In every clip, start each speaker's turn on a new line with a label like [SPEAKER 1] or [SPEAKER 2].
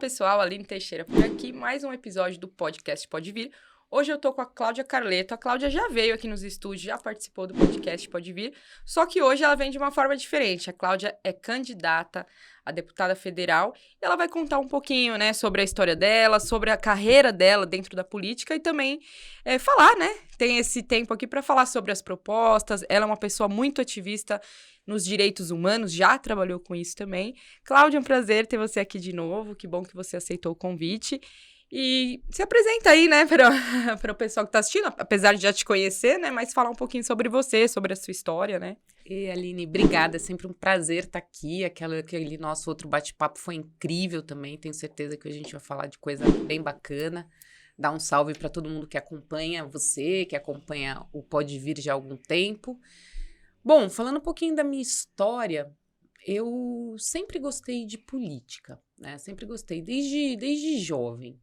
[SPEAKER 1] pessoal, Aline Teixeira por aqui, mais um episódio do podcast Pode Vir. Hoje eu tô com a Cláudia Carleto. A Cláudia já veio aqui nos estúdios, já participou do podcast Pode Vir, só que hoje ela vem de uma forma diferente. A Cláudia é candidata a deputada federal e ela vai contar um pouquinho, né, sobre a história dela, sobre a carreira dela dentro da política e também falar, né, tem esse tempo aqui para falar sobre as propostas. Ela é uma pessoa muito ativista nos direitos humanos, já trabalhou com isso também. Cláudia, é um prazer ter você aqui de novo, que bom que você aceitou o convite. E se apresenta aí, né, para o pessoal que está assistindo, apesar de já te conhecer, né, mas falar um pouquinho sobre você, sobre a sua história, né?
[SPEAKER 2] E Aline, obrigada, é sempre um prazer estar aqui, aquele nosso outro bate-papo foi incrível também, tenho certeza que a gente vai falar de coisa bem bacana. Dar um salve para todo mundo que acompanha você, que acompanha o Pode Vir já há algum tempo. Bom, falando um pouquinho da minha história, eu sempre gostei de política, né? Sempre gostei, desde jovem.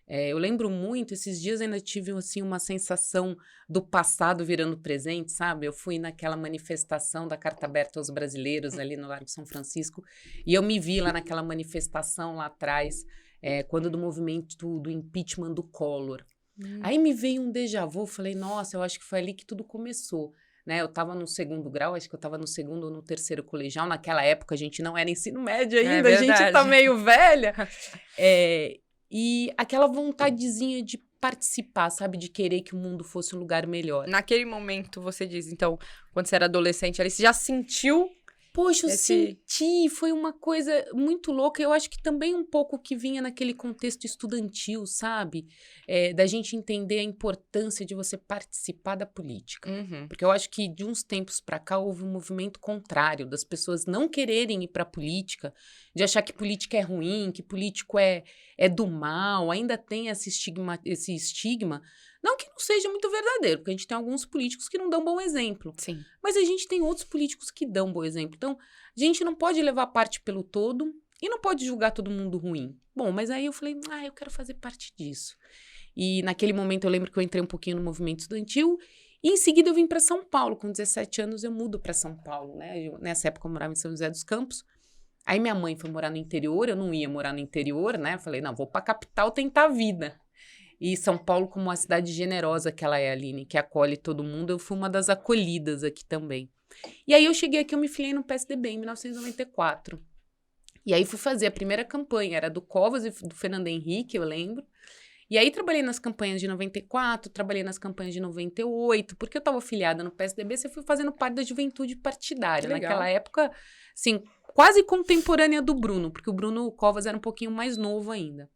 [SPEAKER 2] Eu lembro muito, esses dias ainda tive assim, uma sensação do passado virando presente, sabe? Eu fui naquela manifestação da Carta Aberta aos Brasileiros ali no Largo São Francisco e eu me vi lá naquela manifestação lá atrás, quando do movimento do impeachment do Collor. Aí me veio um déjà vu, falei, nossa, eu acho que foi ali que tudo começou. Né, eu estava no segundo grau, acho que eu estava no segundo ou no terceiro colegial. Naquela época a gente não era ensino médio ainda, a gente tá meio velha. E aquela vontadezinha de participar, sabe? De querer que o mundo fosse um lugar melhor.
[SPEAKER 1] Naquele momento, você diz, então, quando você era adolescente, ali, você já sentiu?
[SPEAKER 2] Poxa, eu senti, foi uma coisa muito louca. Eu acho que também um pouco que vinha naquele contexto estudantil, sabe? Da gente entender a importância de você participar da política.
[SPEAKER 1] Uhum.
[SPEAKER 2] Porque eu acho que de uns tempos pra cá houve um movimento contrário, das pessoas não quererem ir pra política, de achar que política é ruim, que político é do mal, ainda tem esse estigma. Não que não seja muito verdadeiro, porque a gente tem alguns políticos que não dão bom exemplo.
[SPEAKER 1] Sim.
[SPEAKER 2] Mas a gente tem outros políticos que dão bom exemplo. Então, a gente não pode levar parte pelo todo e não pode julgar todo mundo ruim. Bom, mas aí eu falei, eu quero fazer parte disso. E naquele momento eu lembro que eu entrei um pouquinho no movimento estudantil e em seguida eu vim para São Paulo. Com 17 anos eu mudo para São Paulo, né? Nessa época eu morava em São José dos Campos. Aí minha mãe foi morar no interior, eu não ia morar no interior, né? Eu falei, não, vou para a capital tentar a vida. E São Paulo, como uma cidade generosa que ela é, Aline, que acolhe todo mundo, eu fui uma das acolhidas aqui também. E aí eu cheguei aqui, eu me filiei no PSDB em 1994. E aí fui fazer a primeira campanha, era do Covas e do Fernando Henrique, eu lembro. E aí trabalhei nas campanhas de 94, trabalhei nas campanhas de 98, porque eu estava filiada no PSDB, você foi fazendo parte da juventude partidária. Naquela época, assim, quase contemporânea do Bruno, porque o Bruno Covas era um pouquinho mais novo ainda.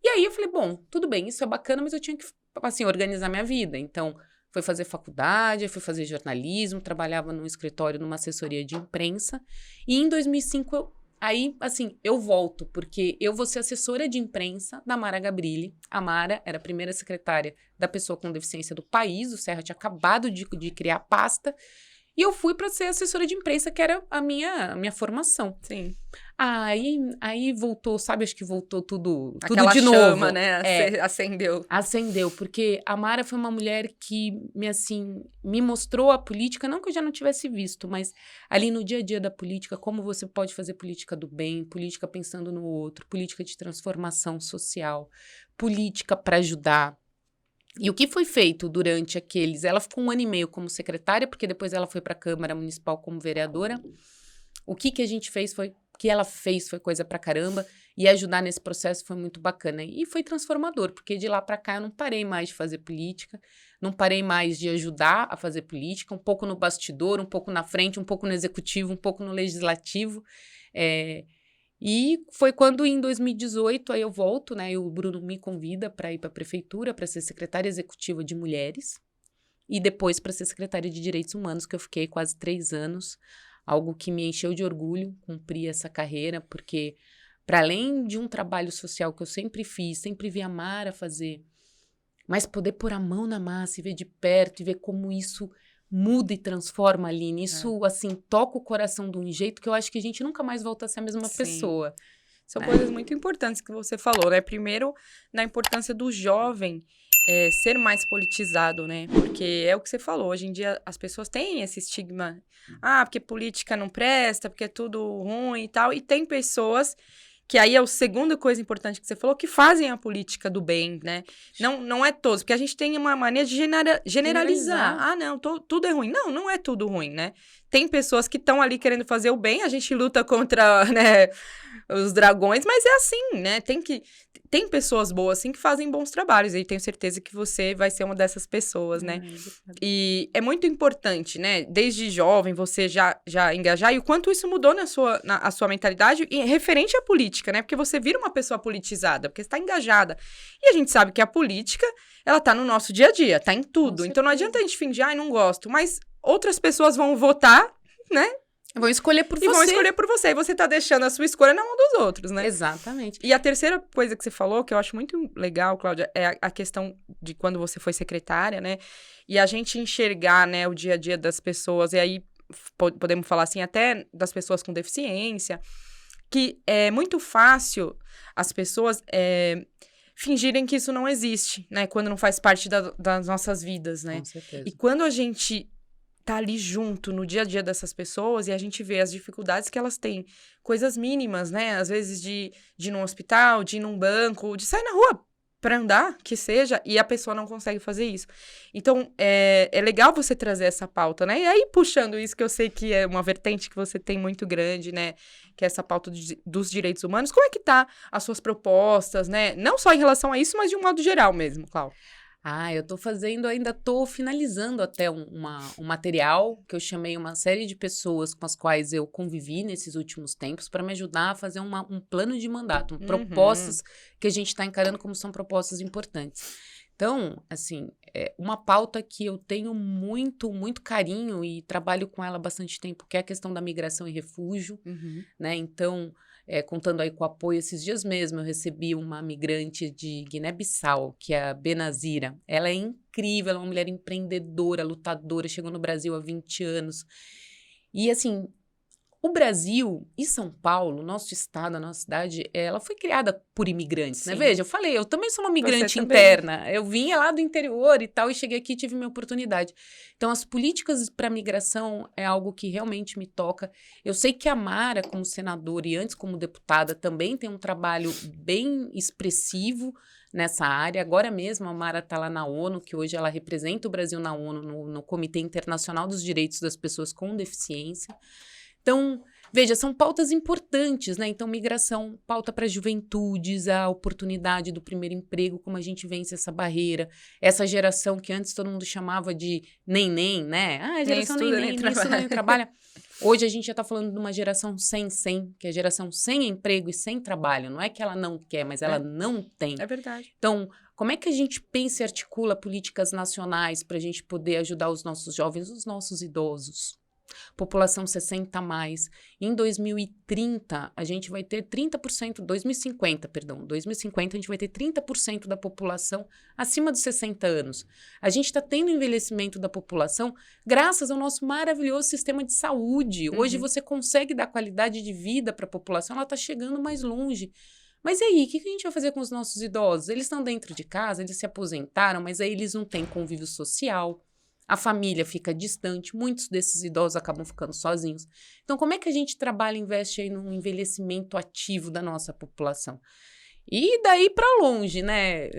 [SPEAKER 2] E aí eu falei, bom, tudo bem, isso é bacana, mas eu tinha que, assim, organizar minha vida. Então, fui fazer faculdade, fui fazer jornalismo, trabalhava num escritório, numa assessoria de imprensa. E em 2005, eu volto, porque eu vou ser assessora de imprensa da Mara Gabrilli. A Mara era a primeira secretária da pessoa com deficiência do país, o Serra tinha acabado de criar a pasta. E eu fui para ser assessora de imprensa, que era a minha formação.
[SPEAKER 1] Sim.
[SPEAKER 2] Aí voltou, sabe? Acho que voltou tudo
[SPEAKER 1] Aquela
[SPEAKER 2] de
[SPEAKER 1] chama,
[SPEAKER 2] novo.
[SPEAKER 1] né? Acendeu.
[SPEAKER 2] Acendeu, porque a Mara foi uma mulher que me mostrou a política, não que eu já não tivesse visto, mas ali no dia a dia da política, como você pode fazer política do bem, política pensando no outro, política de transformação social, política para ajudar. E o que foi feito durante ela ficou 1 ano e meio como secretária, porque depois ela foi para a Câmara Municipal como vereadora. O que a gente fez foi coisa pra caramba, e ajudar nesse processo foi muito bacana. E foi transformador, porque de lá pra cá eu não parei mais de fazer política, não parei mais de ajudar a fazer política, um pouco no bastidor, um pouco na frente, um pouco no executivo, um pouco no legislativo. E foi quando, em 2018, aí eu volto, né? E o Bruno me convida para ir para a prefeitura, para ser secretária executiva de mulheres, e depois para ser secretária de Direitos Humanos, que eu fiquei quase 3 anos, algo que me encheu de orgulho, cumprir essa carreira, porque, para além de um trabalho social que eu sempre fiz, sempre vi a Mara fazer, mas poder pôr a mão na massa e ver de perto, e ver como isso muda e transforma, Aline. Isso, assim, toca o coração de um jeito que eu acho que a gente nunca mais volta a ser a mesma pessoa.
[SPEAKER 1] São coisas muito importantes que você falou, né? Primeiro, na importância do jovem ser mais politizado, né? Porque é o que você falou, hoje em dia as pessoas têm esse estigma. Porque política não presta, porque é tudo ruim e tal. E tem pessoas que aí é a segunda coisa importante que você falou, que fazem a política do bem, né? Não é todos, porque a gente tem uma mania de generalizar. Ah, não, tudo é ruim. Não é tudo ruim, né? Tem pessoas que estão ali querendo fazer o bem, a gente luta contra, né, os dragões, mas é assim, né? Tem pessoas boas, assim, que fazem bons trabalhos, e tenho certeza que você vai ser uma dessas pessoas, né? E é muito importante, né? Desde jovem, você já engajar, e o quanto isso mudou na sua mentalidade, e referente à política, né? Porque você vira uma pessoa politizada, porque você está engajada. E a gente sabe que a política, ela tá no nosso dia a dia, tá em tudo. Então não adianta a gente fingir, não gosto, mas outras pessoas vão votar, né?
[SPEAKER 2] Vão escolher por você.
[SPEAKER 1] E vão escolher por você. E você tá deixando a sua escolha na mão dos outros, né?
[SPEAKER 2] Exatamente.
[SPEAKER 1] E a terceira coisa que você falou, que eu acho muito legal, Cláudia, é a questão de quando você foi secretária, né? E a gente enxergar, né, o dia a dia das pessoas. E aí, podemos falar assim, até das pessoas com deficiência. Que é muito fácil as pessoas fingirem que isso não existe, né? Quando não faz parte das nossas vidas, né?
[SPEAKER 2] Com certeza.
[SPEAKER 1] E quando a gente tá ali junto no dia a dia dessas pessoas e a gente vê as dificuldades que elas têm, coisas mínimas, né? Às vezes de ir num hospital, de ir num banco, de sair na rua pra andar, que seja, e a pessoa não consegue fazer isso. Então, é legal você trazer essa pauta, né? E aí, puxando isso, que eu sei que é uma vertente que você tem muito grande, né? Que é essa pauta dos direitos humanos. Como é que tá as suas propostas, né? Não só em relação a isso, mas de um modo geral mesmo, Cláudia.
[SPEAKER 2] Eu ainda tô finalizando até um material que eu chamei uma série de pessoas com as quais eu convivi nesses últimos tempos para me ajudar a fazer um plano de mandato, propostas que a gente está encarando como são propostas importantes. Então, assim, uma pauta que eu tenho muito, muito carinho e trabalho com ela há bastante tempo, que é a questão da migração e refúgio, né? Então, contando aí com o apoio, esses dias mesmo eu recebi uma migrante de Guiné-Bissau, que é a Benazira. Ela é incrível, ela é uma mulher empreendedora, lutadora, chegou no Brasil há 20 anos. E assim, o Brasil e São Paulo, nosso estado, a nossa cidade, ela foi criada por imigrantes, né? Veja, eu também sou uma migrante interna. Eu vinha lá do interior e tal, e cheguei aqui e tive minha oportunidade. Então, as políticas para migração é algo que realmente me toca. Eu sei que a Mara, como senadora e antes como deputada, também tem um trabalho bem expressivo nessa área. Agora mesmo a Mara está lá na ONU, que hoje ela representa o Brasil na ONU, no Comitê Internacional dos Direitos das Pessoas com Deficiência. Então, veja, são pautas importantes, né? Então, migração, pauta para juventudes, a oportunidade do primeiro emprego, como a gente vence essa barreira, essa geração que antes todo mundo chamava de neném, né? A geração nem estuda, nem trabalha. Hoje a gente já está falando de uma geração sem, que é a geração sem emprego e sem trabalho. Não é que ela não quer, mas ela não tem.
[SPEAKER 1] É verdade.
[SPEAKER 2] Então, como é que a gente pensa e articula políticas nacionais para a gente poder ajudar os nossos jovens, os nossos idosos? População 60 a mais. Em 2030, a gente vai ter 30%, 2050 a gente vai ter 30% da população acima dos 60 anos. A gente está tendo envelhecimento da população graças ao nosso maravilhoso sistema de saúde. Hoje você consegue dar qualidade de vida para a população, ela está chegando mais longe. Mas e aí, o que a gente vai fazer com os nossos idosos? Eles estão dentro de casa, eles se aposentaram, mas aí eles não têm convívio social. A família fica distante, muitos desses idosos acabam ficando sozinhos. Então, como é que a gente trabalha e investe aí no envelhecimento ativo da nossa população? E daí para longe, né,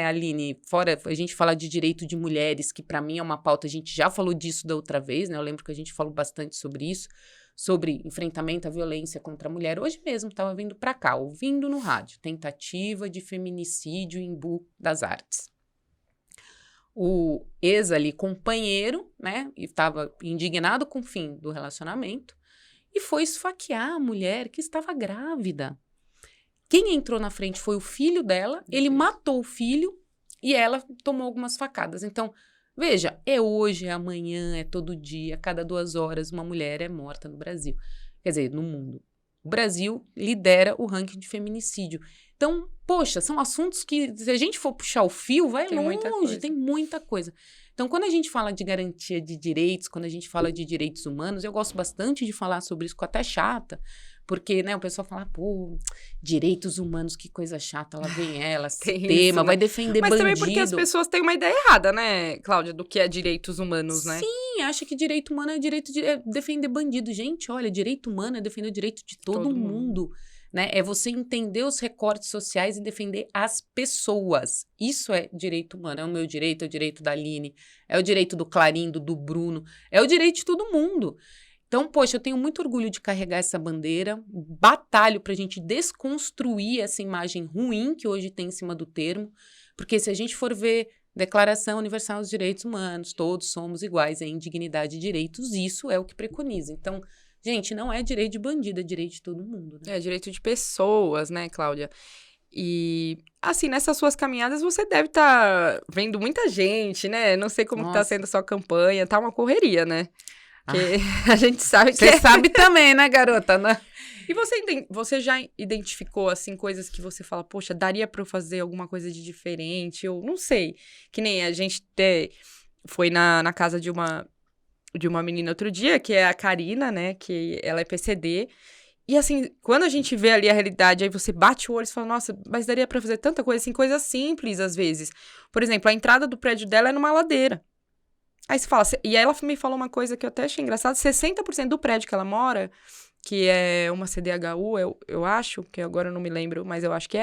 [SPEAKER 2] Aline? Fora a gente fala de direito de mulheres, que para mim é uma pauta, a gente já falou disso da outra vez, né? Eu lembro que a gente falou bastante sobre isso, sobre enfrentamento à violência contra a mulher. Hoje mesmo estava vindo para cá, ouvindo no rádio, tentativa de feminicídio em Embu das Artes. O ex companheiro, né, estava indignado com o fim do relacionamento e foi esfaquear a mulher que estava grávida. Quem entrou na frente foi o filho dela, ele matou o filho e ela tomou algumas facadas. Então, veja, é hoje, é amanhã, é todo dia, a cada 2 horas uma mulher é morta no Brasil. Quer dizer, no mundo. O Brasil lidera o ranking de feminicídio. Então, poxa, são assuntos que, se a gente for puxar o fio, vai longe, tem muita coisa. Então, quando a gente fala de garantia de direitos, quando a gente fala de direitos humanos, eu gosto bastante de falar sobre isso, com até chata, porque, né, o pessoal fala, pô, direitos humanos, que coisa chata, lá vem ela, esse tema, isso, né? Vai defender bandido. Mas também porque as pessoas têm uma ideia errada, né, Cláudia, do que é direitos humanos, né? Sim, acha que direito humano é direito de defender bandido. Gente, olha, direito humano é defender o direito de todo mundo. né? É você entender os recortes sociais e defender as pessoas. Isso é direito humano. É o meu direito, é o direito da Aline, é o direito do Clarindo, do Bruno, é o direito de todo mundo. Então, poxa, eu tenho muito orgulho de carregar essa bandeira, batalho para a gente desconstruir essa imagem ruim que hoje tem em cima do termo, porque se a gente for ver Declaração Universal dos Direitos Humanos, todos somos iguais em dignidade e direitos, isso é o que preconiza. Então, gente, não é direito de bandido, é direito de todo mundo, né?
[SPEAKER 1] É direito de pessoas, né, Cláudia? E, assim, nessas suas caminhadas, você deve estar vendo muita gente, né? Não sei como que tá sendo a sua campanha, tá uma correria, né? Porque a gente sabe que...
[SPEAKER 2] Você sabe também, né, garota? Né?
[SPEAKER 1] E você já identificou, assim, coisas que você fala, poxa, daria pra eu fazer alguma coisa de diferente? Eu não sei. Que nem a gente foi na casa de uma menina outro dia, que é a Karina, né? Que ela é PCD. E, assim, quando a gente vê ali a realidade, aí você bate o olho e fala, nossa, mas daria pra fazer tanta coisa, assim, coisas simples, às vezes. Por exemplo, a entrada do prédio dela é numa ladeira. Aí você fala, e ela me falou uma coisa que eu até achei engraçado, 60% do prédio que ela mora, que é uma CDHU, eu acho, que agora eu não me lembro, mas eu acho que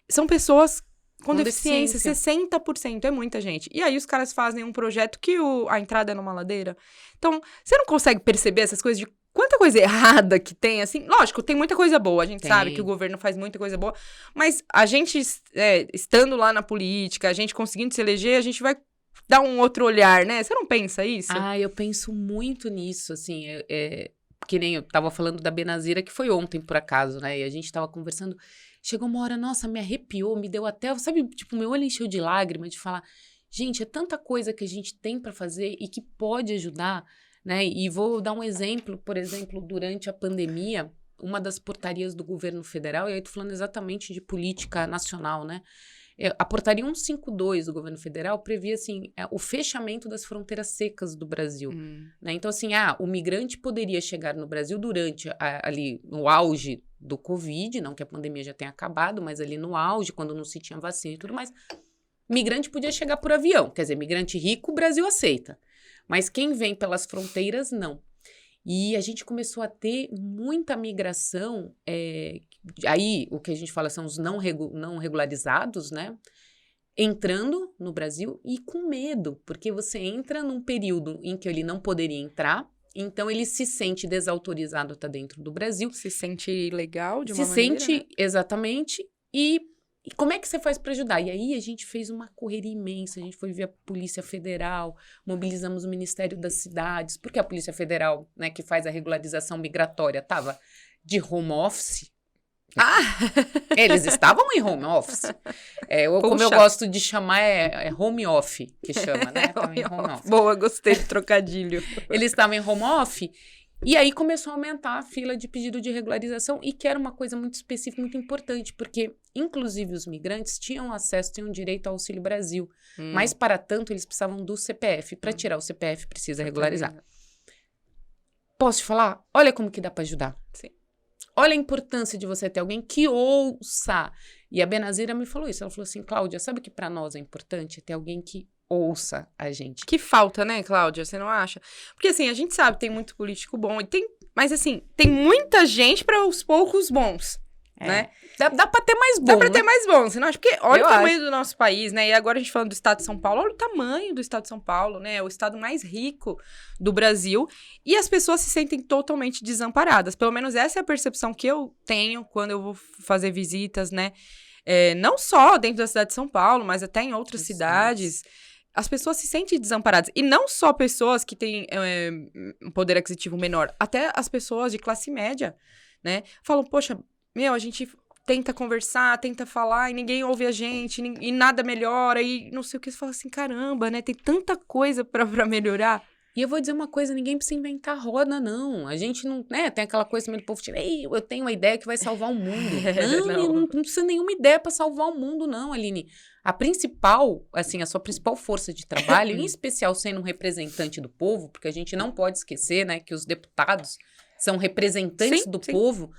[SPEAKER 1] são pessoas com deficiência. 60% é muita gente. E aí os caras fazem um projeto que a entrada é numa ladeira. Então, você não consegue perceber essas coisas de quanta coisa errada que tem, assim? Lógico, tem muita coisa boa, a gente sabe que o governo faz muita coisa boa, mas a gente, estando lá na política, a gente conseguindo se eleger, a gente vai dar um outro olhar, né? Você não pensa isso?
[SPEAKER 2] Eu penso muito nisso, assim, que nem eu tava falando da Benazira, que foi ontem, por acaso, né? E a gente tava conversando, chegou uma hora, nossa, me arrepiou, me deu até, sabe, tipo, meu olho encheu de lágrima, de falar, gente, é tanta coisa que a gente tem pra fazer e que pode ajudar, né? E vou dar um exemplo, por exemplo, durante a pandemia, uma das portarias do governo federal, e aí tô falando exatamente de política nacional, né? A portaria 152 do governo federal previa, assim, o fechamento das fronteiras secas do Brasil, né? Então, assim, o migrante poderia chegar no Brasil durante, ali, no auge do Covid, não que a pandemia já tenha acabado, mas ali no auge, quando não se tinha vacina e tudo mais, migrante podia chegar por avião, quer dizer, migrante rico, o Brasil aceita, mas quem vem pelas fronteiras, não. E a gente começou a ter muita migração, aí o que a gente fala são os não regularizados, né? Entrando no Brasil e com medo, porque você entra num período em que ele não poderia entrar, então ele se sente desautorizado a estar dentro do Brasil.
[SPEAKER 1] Se sente ilegal de uma maneira,
[SPEAKER 2] se sente,
[SPEAKER 1] né?
[SPEAKER 2] Exatamente, e como é que você faz para ajudar? E aí a gente fez uma correria imensa, a gente foi ver a Polícia Federal, mobilizamos o Ministério das Cidades, porque a Polícia Federal, né, que faz a regularização migratória, estava de home office. Eles estavam em home office. Como eu gosto de chamar, é home off, que chama, né?
[SPEAKER 1] Home off. Boa, gostei do trocadilho.
[SPEAKER 2] Eles estavam em home off. E aí começou a aumentar a fila de pedido de regularização e que era uma coisa muito específica, muito importante, porque, inclusive, os migrantes tinham direito ao Auxílio Brasil, mas, para tanto, eles precisavam do CPF. Para tirar o CPF, precisa regularizar. Posso te falar? Olha como que dá para ajudar.
[SPEAKER 1] Sim.
[SPEAKER 2] Olha a importância de você ter alguém que ouça. E a Benazira me falou isso. Ela falou assim, Cláudia, sabe o que para nós é importante? É ter alguém que ouça a gente.
[SPEAKER 1] Que falta, né, Cláudia? Você não acha? Porque, assim, a gente sabe, tem muito político bom, mas, assim, tem muita gente para os poucos bons, né?
[SPEAKER 2] Dá pra ter mais bom,
[SPEAKER 1] Dá pra ter
[SPEAKER 2] né?
[SPEAKER 1] mais bom, você não acha? Porque olha o tamanho do nosso país, né? E agora a gente falando do estado de São Paulo, olha o tamanho do estado de São Paulo, né? É o estado mais rico do Brasil. E as pessoas se sentem totalmente desamparadas. Pelo menos essa é a percepção que eu tenho quando eu vou fazer visitas, né? Não só dentro da cidade de São Paulo, mas até em outras cidades. As pessoas se sentem desamparadas. E não só pessoas que têm um poder aquisitivo menor, até as pessoas de classe média, né? Falam, poxa, a gente tenta conversar, tenta falar, e ninguém ouve a gente, e nada melhora, e não sei o que. Você fala assim, caramba, né? Tem tanta coisa pra melhorar.
[SPEAKER 2] E eu vou dizer uma coisa, ninguém precisa inventar roda, não. A gente não, né, tem aquela coisa também do povo, eu tenho uma ideia que vai salvar o mundo. Não precisa nenhuma ideia para salvar o mundo, não, Aline. A sua principal força de trabalho, em especial sendo um representante do povo, porque a gente não pode esquecer, né, que os deputados são representantes do povo,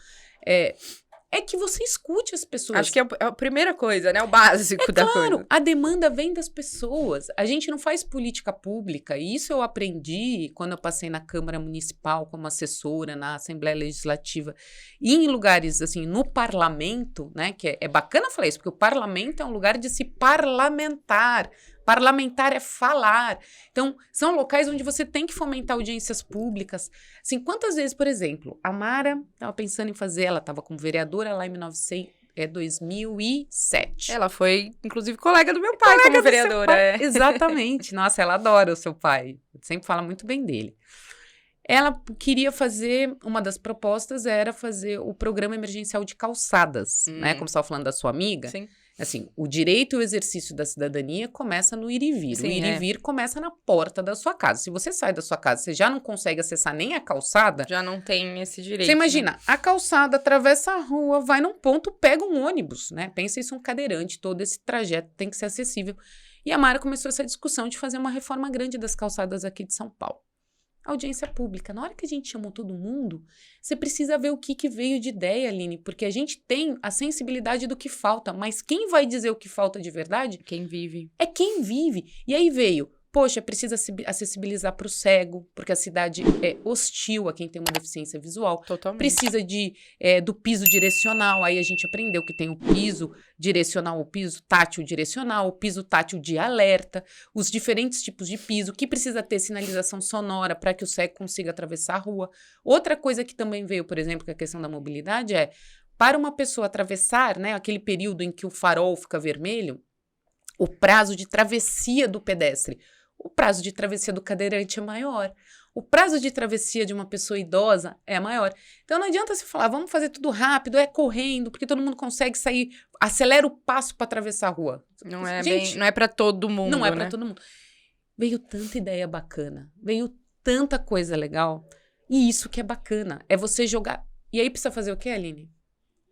[SPEAKER 2] é que você escute as pessoas.
[SPEAKER 1] Acho que é a primeira coisa, né? O básico da coisa.
[SPEAKER 2] Claro, a demanda vem das pessoas. A gente não faz política pública. E isso eu aprendi quando eu passei na Câmara Municipal como assessora, na Assembleia Legislativa. E em lugares, assim, no parlamento, né? Que é bacana falar isso, porque o parlamento é um lugar de se parlamentar. Parlamentar é falar. Então, são locais onde você tem que fomentar audiências públicas. Assim, quantas vezes, por exemplo, a Mara estava pensando em fazer, ela estava como vereadora lá em 2007.
[SPEAKER 1] Ela foi, inclusive, colega do meu pai como vereadora.
[SPEAKER 2] Exatamente. Nossa, ela adora o seu pai. Sempre fala muito bem dele. Ela queria fazer, uma das propostas era fazer o programa emergencial de calçadas, né? Como você estava falando da sua amiga.
[SPEAKER 1] Sim.
[SPEAKER 2] Assim, o direito e o exercício da cidadania começa no ir e vir.
[SPEAKER 1] Sim,
[SPEAKER 2] o ir e vir começa na porta da sua casa. Se você sai da sua casa, você já não consegue acessar nem a calçada.
[SPEAKER 1] Já não tem esse direito.
[SPEAKER 2] Você imagina, né? A calçada atravessa a rua, vai num ponto, pega um ônibus, né? Pensa isso um cadeirante, todo esse trajeto tem que ser acessível. E a Mara começou essa discussão de fazer uma reforma grande das calçadas aqui de São Paulo. Audiência pública. Na hora que a gente chamou todo mundo, você precisa ver o que veio de ideia, Aline, porque a gente tem a sensibilidade do que falta, mas quem vai dizer o que falta de verdade?
[SPEAKER 1] Quem vive.
[SPEAKER 2] É quem vive. E aí veio, poxa, precisa acessibilizar para o cego, porque a cidade é hostil a quem tem uma deficiência visual.
[SPEAKER 1] Totalmente.
[SPEAKER 2] Precisa do piso direcional, aí a gente aprendeu que tem o piso direcional, o piso tátil direcional, o piso tátil de alerta, os diferentes tipos de piso, que precisa ter sinalização sonora para que o cego consiga atravessar a rua. Outra coisa que também veio, por exemplo, que é a questão da mobilidade para uma pessoa atravessar, né, aquele período em que o farol fica vermelho, o prazo de travessia do pedestre, o prazo de travessia do cadeirante é maior. O prazo de travessia de uma pessoa idosa é maior. Então não adianta você falar, vamos fazer tudo rápido, correndo, porque todo mundo consegue sair, acelera o passo para atravessar a rua.
[SPEAKER 1] Não é, gente, não é para todo mundo,
[SPEAKER 2] não é
[SPEAKER 1] né?
[SPEAKER 2] para todo mundo. Veio tanta ideia bacana, veio tanta coisa legal. E isso que é bacana, é você jogar. E aí precisa fazer o quê, Aline?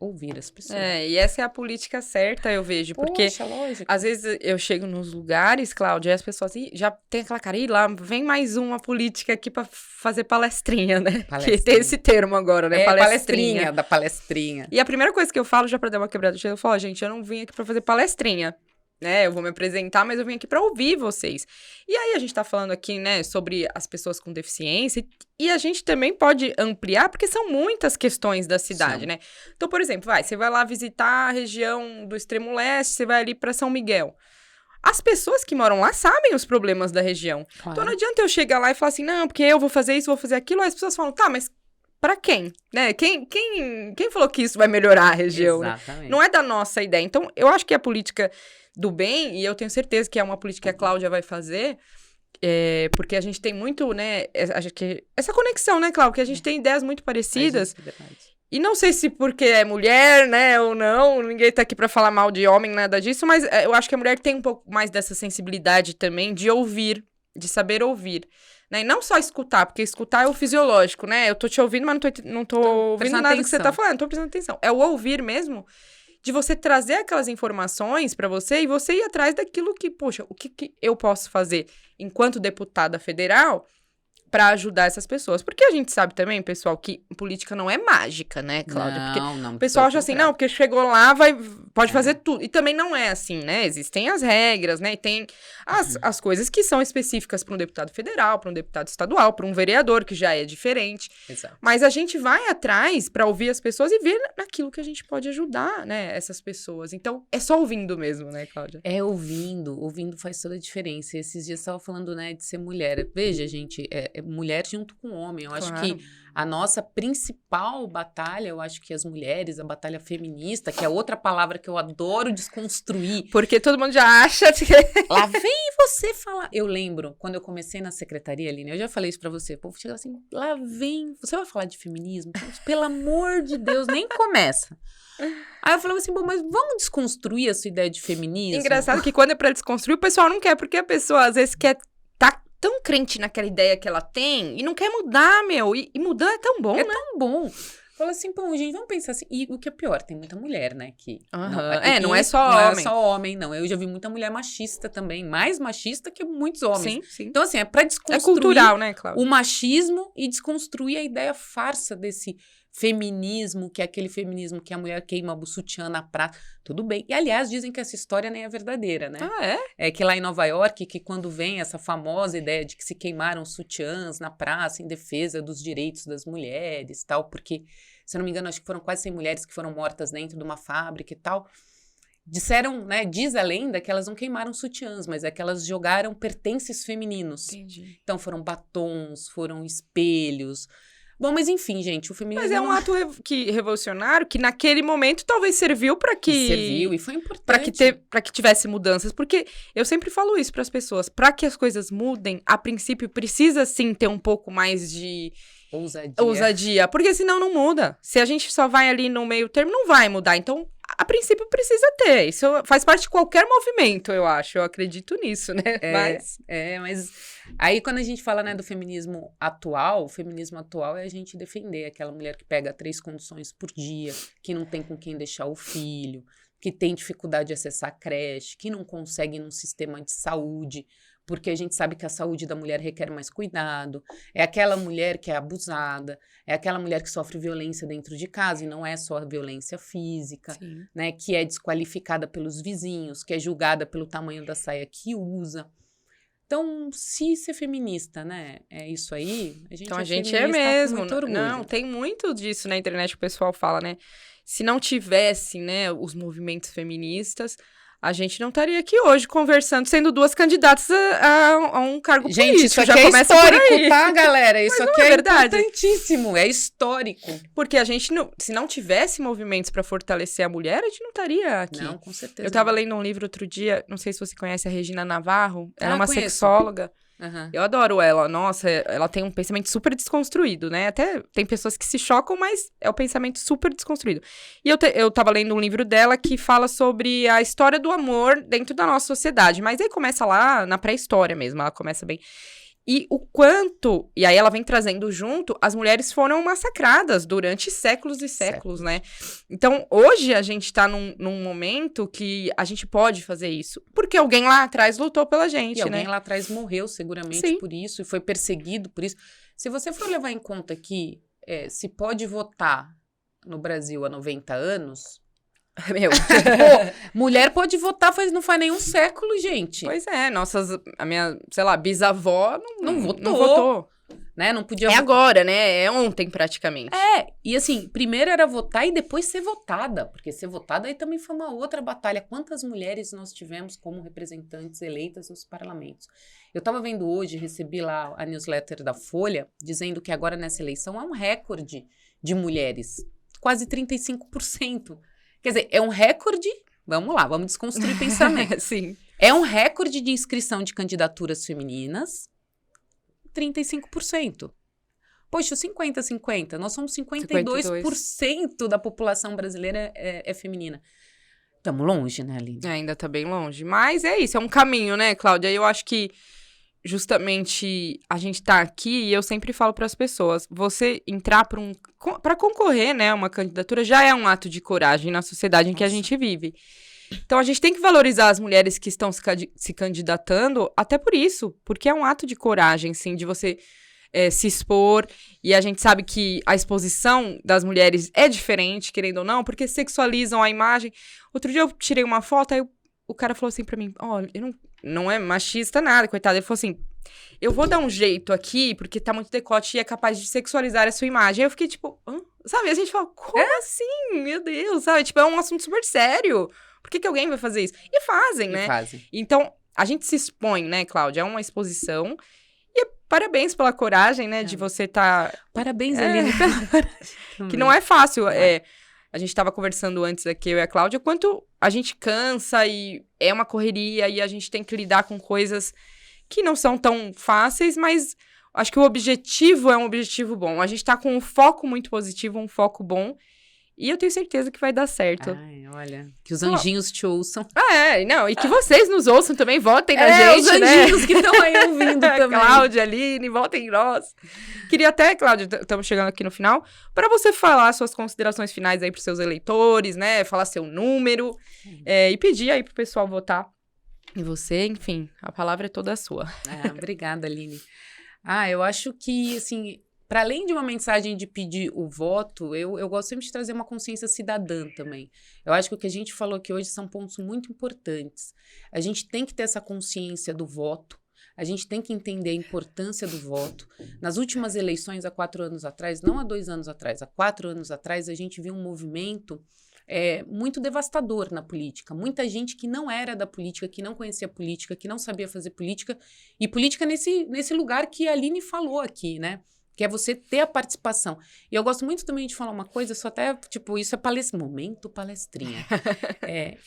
[SPEAKER 2] Ouvir as pessoas.
[SPEAKER 1] E essa é a política certa, eu vejo. Porque,
[SPEAKER 2] poxa, lógico.
[SPEAKER 1] Às vezes, eu chego nos lugares, Cláudia, e as pessoas já tem aquela cara, lá, vem mais uma política aqui pra fazer palestrinha, né?
[SPEAKER 2] Palestrinha.
[SPEAKER 1] Que tem esse termo agora, né?
[SPEAKER 2] Palestrinha, da palestrinha.
[SPEAKER 1] E a primeira coisa que eu falo, já pra dar uma quebrada, eu falo, gente, eu não vim aqui pra fazer palestrinha. Né, eu vou me apresentar, mas eu vim aqui para ouvir vocês. E aí a gente tá falando aqui, né, sobre as pessoas com deficiência, e a gente também pode ampliar, porque são muitas questões da cidade, né? Então, por exemplo, você vai lá visitar a região do extremo leste, você vai ali para São Miguel. As pessoas que moram lá sabem os problemas da região. Claro. Então não adianta eu chegar lá e falar assim, não, porque eu vou fazer isso, vou fazer aquilo, aí as pessoas falam, tá, mas pra quem? Né? Quem falou que isso vai melhorar a região? Exatamente. Né? Não é da nossa ideia. Então, eu acho que a política do bem, e eu tenho certeza que é uma política que a Cláudia vai fazer, porque a gente tem muito, né, essa conexão, né, Cláudia, que a gente tem ideias muito parecidas. E não sei se porque é mulher, né, ou não, ninguém tá aqui pra falar mal de homem, nada disso, mas eu acho que a mulher tem um pouco mais dessa sensibilidade também de ouvir, de saber ouvir. Né? E não só escutar, porque escutar é o fisiológico, né? Eu tô te ouvindo, mas não tô ouvindo nada que você tá falando, não tô prestando atenção. É o ouvir mesmo, de você trazer aquelas informações pra você e você ir atrás daquilo que, poxa, o que eu posso fazer enquanto deputada federal pra ajudar essas pessoas. Porque a gente sabe também, pessoal, que política não é mágica, né, Cláudia? Porque o pessoal acha assim, não, porque chegou lá, pode fazer tudo. E também não é assim, né? Existem as regras, né? E tem as coisas que são específicas para um deputado federal, para um deputado estadual, para um vereador, que já é diferente. Exato. Mas a gente vai atrás pra ouvir as pessoas e ver naquilo que a gente pode ajudar, né, essas pessoas. Então, é só ouvindo mesmo, né, Cláudia?
[SPEAKER 2] É ouvindo faz toda a diferença. Esses dias eu estava falando, né, de ser mulher. Veja, gente, mulher junto com homem. Eu acho que a nossa principal batalha, eu acho que as mulheres, a batalha feminista, que é outra palavra que eu adoro desconstruir.
[SPEAKER 1] Porque todo mundo já acha que...
[SPEAKER 2] Lá vem você falar. Eu lembro, quando eu comecei na secretaria, Aline, eu já falei isso pra você, o povo chega assim, lá vem, você vai falar de feminismo? Pelo amor de Deus, nem começa. Aí eu falava assim, bom, mas vamos desconstruir a sua ideia de feminismo?
[SPEAKER 1] Engraçado que quando é pra desconstruir, o pessoal não quer, porque a pessoa às vezes quer tão crente naquela ideia que ela tem e não quer mudar, meu. E mudar é tão bom, né?
[SPEAKER 2] É tão bom. Fala assim, pô, gente, vamos pensar assim. E o que é pior, tem muita mulher, né? Que
[SPEAKER 1] não é só homem.
[SPEAKER 2] Não é só homem, não. Eu já vi muita mulher machista também. Mais machista que muitos homens.
[SPEAKER 1] Sim.
[SPEAKER 2] Então, assim, é pra desconstruir
[SPEAKER 1] cultural, né, Cláudia?
[SPEAKER 2] o machismo e desconstruir a ideia farsa desse feminismo, que é aquele feminismo que a mulher queima o sutiã na praça. Tudo bem. E, aliás, dizem que essa história nem é verdadeira, né?
[SPEAKER 1] Ah, é?
[SPEAKER 2] É que lá em Nova York, que quando vem essa famosa ideia de que se queimaram sutiãs na praça em defesa dos direitos das mulheres, tal, porque, se eu não me engano, acho que foram quase 100 mulheres que foram mortas dentro de uma fábrica e tal. Disseram, né, diz a lenda que elas não queimaram sutiãs, mas é que elas jogaram pertences femininos.
[SPEAKER 1] Entendi.
[SPEAKER 2] Então foram batons, foram espelhos. Bom, mas enfim, gente, o feminismo...
[SPEAKER 1] Mas é um ato revolucionário que naquele momento talvez serviu para que...
[SPEAKER 2] Serviu e foi importante.
[SPEAKER 1] Para que tivesse mudanças. Porque eu sempre falo isso para as pessoas. Para que as coisas mudem, a princípio precisa sim ter um pouco mais de... Ousadia. Porque senão não muda. Se a gente só vai ali no meio termo, não vai mudar. Então, a princípio precisa ter. Isso faz parte de qualquer movimento, eu acho. Eu acredito nisso, né?
[SPEAKER 2] Mas aí quando a gente fala, né, do feminismo atual, o feminismo atual é a gente defender aquela mulher que pega 3 conduções por dia, que não tem com quem deixar o filho, que tem dificuldade de acessar a creche, que não consegue ir num sistema de saúde, porque a gente sabe que a saúde da mulher requer mais cuidado, é aquela mulher que é abusada, é aquela mulher que sofre violência dentro de casa, e não é só a violência física, né, que é desqualificada pelos vizinhos, que é julgada pelo tamanho da saia que usa. Então, se ser feminista, né, é isso aí, a gente
[SPEAKER 1] então, a gente é mesmo. Com muito orgulho. Não, tem muito disso na internet que o pessoal fala, né, se não tivesse, né, os movimentos feministas, a gente não estaria aqui hoje conversando, sendo 2 candidatas a um cargo político. Gente,
[SPEAKER 2] isso aqui é histórico, tá, galera? Isso aqui é verdade. Importantíssimo, é histórico.
[SPEAKER 1] Porque a gente, se não tivesse movimentos para fortalecer a mulher, a gente não estaria aqui.
[SPEAKER 2] Não, com certeza.
[SPEAKER 1] Eu estava lendo um livro outro dia, não sei se você conhece a Regina Navarro, ela é uma sexóloga.
[SPEAKER 2] Uhum.
[SPEAKER 1] Eu adoro ela, nossa, ela tem um pensamento super desconstruído, né? Até tem pessoas que se chocam, mas é um pensamento super desconstruído. E eu tava lendo um livro dela que fala sobre a história do amor dentro da nossa sociedade, mas aí começa lá na pré-história mesmo, ela começa bem... E o quanto... E aí ela vem trazendo junto, as mulheres foram massacradas durante séculos e séculos, né? Então, hoje a gente tá num momento que a gente pode fazer isso. Porque alguém lá atrás lutou pela gente,
[SPEAKER 2] e
[SPEAKER 1] né?
[SPEAKER 2] alguém lá atrás morreu seguramente por isso, e foi perseguido por isso. Se você for levar em conta que se pode votar no Brasil há 90 anos...
[SPEAKER 1] Meu,
[SPEAKER 2] mulher pode votar não faz nenhum século, gente.
[SPEAKER 1] Pois é, a minha, sei lá, bisavó não votou.
[SPEAKER 2] Né? Não podia
[SPEAKER 1] votar. Agora, né? É ontem praticamente.
[SPEAKER 2] E assim, primeiro era votar e depois ser votada, porque ser votada aí também foi uma outra batalha. Quantas mulheres nós tivemos como representantes eleitas nos parlamentos? Eu tava vendo hoje, recebi lá a newsletter da Folha, dizendo que agora nessa eleição há um recorde de mulheres, quase 35%. Quer dizer, é um recorde... Vamos lá, vamos desconstruir pensamento.
[SPEAKER 1] Sim.
[SPEAKER 2] É um recorde de inscrição de candidaturas femininas, 35%. Poxa, 50-50. Nós somos 52% da população brasileira é feminina. Estamos longe, né, Aline?
[SPEAKER 1] Ainda tá bem longe. Mas é isso, é um caminho, né, Cláudia? Eu acho que justamente a gente tá aqui e eu sempre falo para as pessoas, você entrar para concorrer, né, uma candidatura já é um ato de coragem na sociedade em que a gente vive. Então a gente tem que valorizar as mulheres que estão se candidatando, até por isso, porque é um ato de coragem, sim, de você se expor, e a gente sabe que a exposição das mulheres é diferente, querendo ou não, porque sexualizam a imagem. Outro dia eu tirei uma foto, aí o cara falou assim pra mim, olha, não é machista nada, coitado. Ele falou assim, eu vou dar um jeito aqui, porque tá muito decote e é capaz de sexualizar a sua imagem. Aí eu fiquei tipo, sabe? A gente fala, como assim? Meu Deus, sabe? Tipo, é um assunto super sério. Por que alguém vai fazer isso? E fazem, né? Então, a gente se expõe, né, Cláudia? É uma exposição. E parabéns pela coragem, né, de você tá...
[SPEAKER 2] Parabéns, Aline, pela coragem.
[SPEAKER 1] Que não é fácil, A gente estava conversando antes aqui, eu e a Cláudia, quanto a gente cansa e é uma correria e a gente tem que lidar com coisas que não são tão fáceis, mas acho que o objetivo é um objetivo bom. A gente tá com um foco muito positivo, um foco bom, e eu tenho certeza que vai dar certo.
[SPEAKER 2] Ai, olha, que os anjinhos te ouçam.
[SPEAKER 1] E que vocês nos ouçam também, votem na gente,
[SPEAKER 2] os anjinhos que estão aí ouvindo também.
[SPEAKER 1] Cláudia, Aline, votem em nós. Queria até, Cláudia, estamos chegando aqui no final, para você falar suas considerações finais aí pros seus eleitores, né, falar seu número, e pedir aí pro pessoal votar. E você, enfim, a palavra é toda sua.
[SPEAKER 2] Obrigada, Aline. Eu acho que, assim, para além de uma mensagem de pedir o voto, eu gosto sempre de trazer uma consciência cidadã também. Eu acho que o que a gente falou aqui hoje são pontos muito importantes. A gente tem que ter essa consciência do voto, a gente tem que entender a importância do voto. Nas últimas eleições, há 4 anos atrás, não há 2 anos atrás, há 4 anos atrás, a gente viu um movimento muito devastador na política. Muita gente que não era da política, que não conhecia política, que não sabia fazer política, e política nesse lugar que a Aline falou aqui, né? Que é você ter a participação. E eu gosto muito também de falar uma coisa, só até, tipo, isso é momento palestrinha.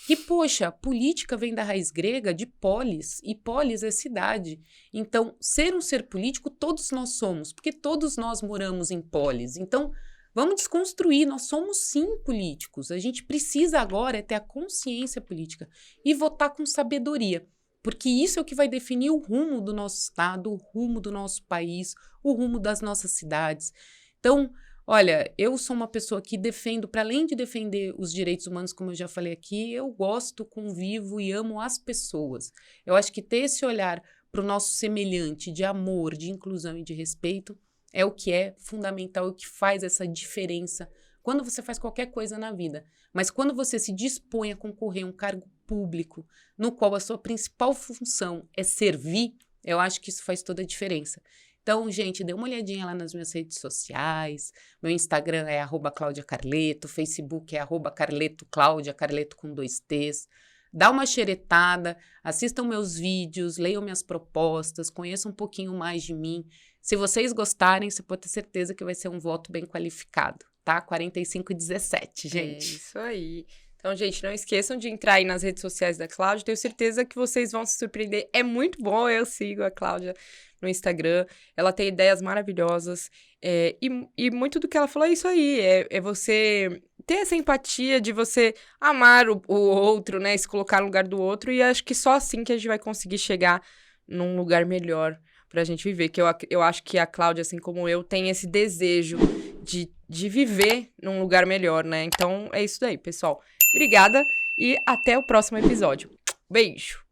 [SPEAKER 2] Que, poxa, política vem da raiz grega de polis, e polis é cidade. Então, ser um ser político, todos nós somos, porque todos nós moramos em polis. Então, vamos desconstruir, nós somos sim políticos. A gente precisa agora ter a consciência política e votar com sabedoria. Porque isso é o que vai definir o rumo do nosso estado, o rumo do nosso país, o rumo das nossas cidades. Então, olha, eu sou uma pessoa que defendo, para além de defender os direitos humanos, como eu já falei aqui, eu gosto, convivo e amo as pessoas. Eu acho que ter esse olhar para o nosso semelhante de amor, de inclusão e de respeito é o que é fundamental, é o que faz essa diferença quando você faz qualquer coisa na vida. Mas quando você se dispõe a concorrer a um cargo público, no qual a sua principal função é servir, eu acho que isso faz toda a diferença. Então, gente, dê uma olhadinha lá nas minhas redes sociais. Meu Instagram é @CláudiaCarleto, Facebook é @CarletoCláudia, Carleto com 2 T's. Dá uma xeretada, assistam meus vídeos, leiam minhas propostas, conheçam um pouquinho mais de mim. Se vocês gostarem, você pode ter certeza que vai ser um voto bem qualificado, tá? 45-17, gente.
[SPEAKER 1] É isso aí. Então, gente, não esqueçam de entrar aí nas redes sociais da Cláudia. Tenho certeza que vocês vão se surpreender. É muito bom, eu sigo a Cláudia no Instagram. Ela tem ideias maravilhosas. E muito do que ela falou é isso aí. É você ter essa empatia de você amar o outro, né? Se colocar no lugar do outro. E acho que só assim que a gente vai conseguir chegar num lugar melhor pra gente viver. Que eu acho que a Cláudia, assim como eu, tem esse desejo de viver num lugar melhor, né? Então, é isso daí, pessoal. Obrigada e até o próximo episódio. Beijo!